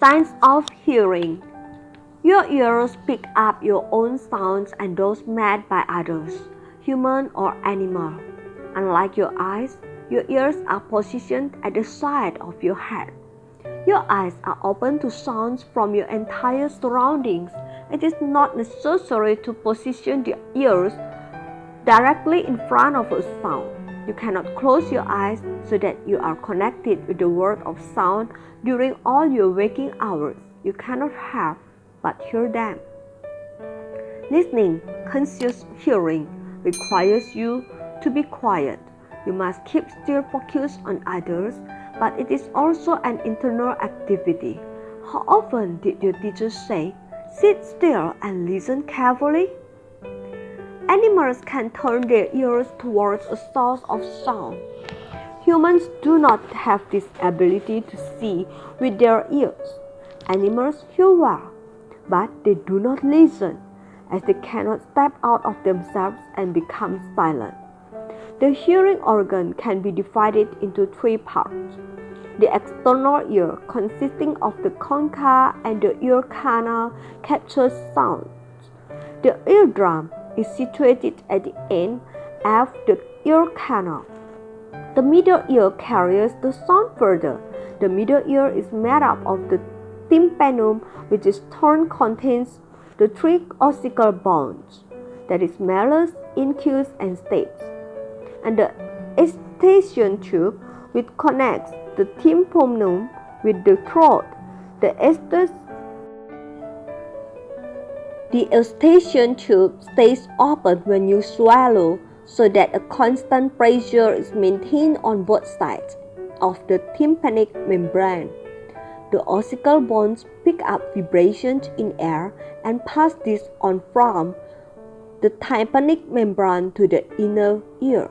Signs of hearing. Your ears pick up your own sounds and those made by others, human or animal. Unlike your eyes, your ears are positioned at the side of your head. Your eyes are open to sounds from your entire surroundings. It is not necessary to position the ears directly in front of a sound. You cannot close your eyes so that you are connected with the world of sound during all your waking hours. You cannot have but hear them. Listening, conscious hearing, requires you to be quiet. You must keep still focus on others, but it is also an internal activity. How often did your teacher say, "Sit still and listen carefully"? Animals can turn their ears towards a source of sound. Humans do not have this ability to see with their ears. Animals hear well, but they do not listen, as they cannot step out of themselves and become silent. The hearing organ can be divided into three parts. The external ear, consisting of the concha and the ear canal, captures sounds. The eardrum is situated at the end of the ear canal. The middle ear carries the sound further. The middle ear is made up of the tympanum, which in turn contains the three ossicle bones, that is malleus, incus, and stapes, and the Eustachian tube, which connects the tympanum with the throat. The Eustachian tube stays open when you swallow, so that a constant pressure is maintained on both sides of the tympanic membrane. The ossicle bones pick up vibrations in air and pass this on from the tympanic membrane to the inner ear.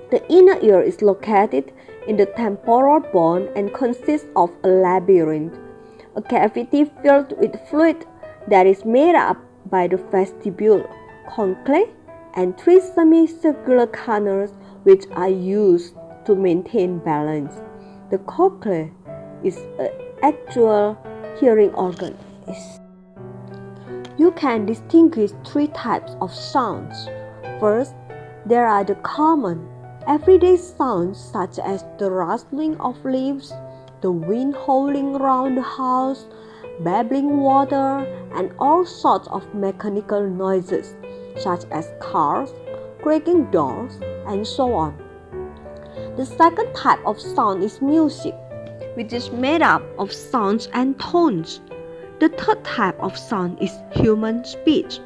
The inner ear is located in the temporal bone and consists of a labyrinth, a cavity filled with fluid that is made up by the vestibule, concha, and three semicircular canals which are used to maintain balance. The cochlea is an actual hearing organ. You can distinguish three types of sounds. First, there are the common, everyday sounds such as the rustling of leaves, the wind howling around the house, babbling water, and all sorts of mechanical noises such as cars, creaking doors, and so on. The second type of sound is music, which is made up of sounds and tones. The third type of sound is human speech.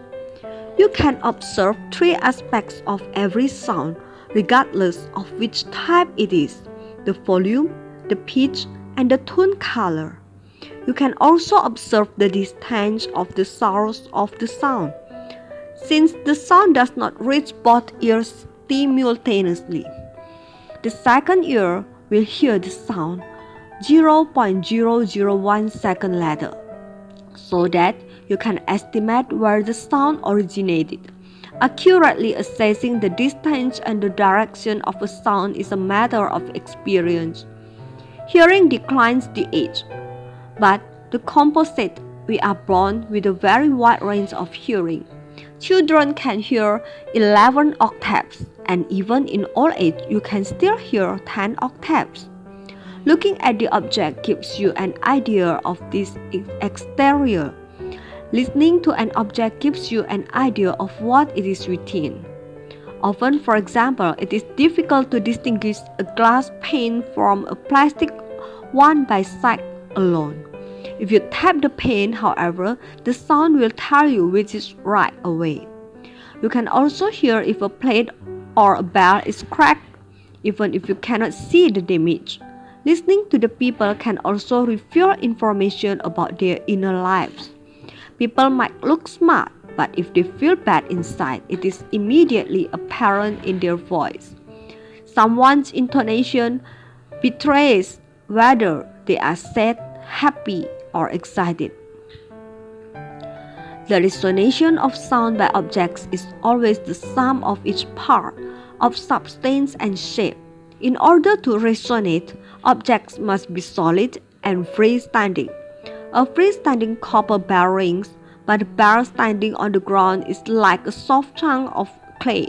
You can observe three aspects of every sound, regardless of which type it is: the volume, the pitch, and the tone color. You can also observe the distance of the source of the sound, since the sound does not reach both ears simultaneously. The second ear will hear the sound 0.001 second later, so that you can estimate where the sound originated. Accurately assessing the distance and the direction of a sound is a matter of experience. Hearing declines the age, but the composite, we are born with a very wide range of hearing. Children can hear 11 octaves, and even in old age, you can still hear 10 octaves. Looking at the object gives you an idea of this exterior. Listening to an object gives you an idea of what it is within. Often, for example, it is difficult to distinguish a glass pane from a plastic one by sight alone. If you tap the pane, however, the sound will tell you which is right away. You can also hear if a plate or a bell is cracked, even if you cannot see the damage. Listening to the people can also reveal information about their inner lives. People might look smart, but if they feel bad inside, it is immediately apparent in their voice. Someone's intonation betrays whether they are sad, happy, or excited. The resonation of sound by objects is always the sum of each part of substance and shape. In order to resonate, objects must be solid and freestanding. A freestanding copper bell rings, but a bell standing on the ground is like a soft chunk of clay.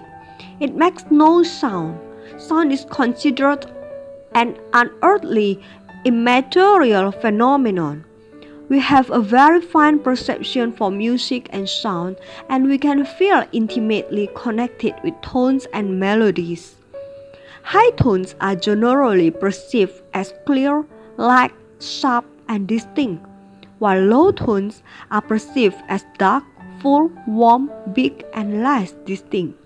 It makes no sound. Sound is considered an unearthly, immaterial phenomenon. We have a very fine perception for music and sound, and we can feel intimately connected with tones and melodies. High tones are generally perceived as clear, light, sharp, and distinct, while low tones are perceived as dark, full, warm, big, and less distinct.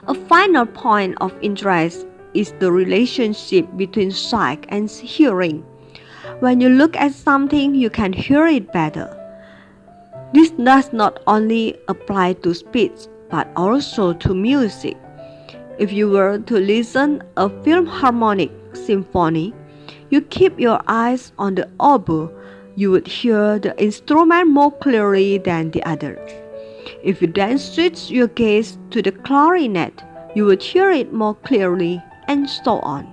A final point of interest is the relationship between sight and hearing. When you look at something, you can hear it better. This does not only apply to speech, but also to music. If you were to listen a Philharmonic symphony, you keep your eyes on the oboe, you would hear the instrument more clearly than the others. If you then switch your gaze to the clarinet, you would hear it more clearly, and so on.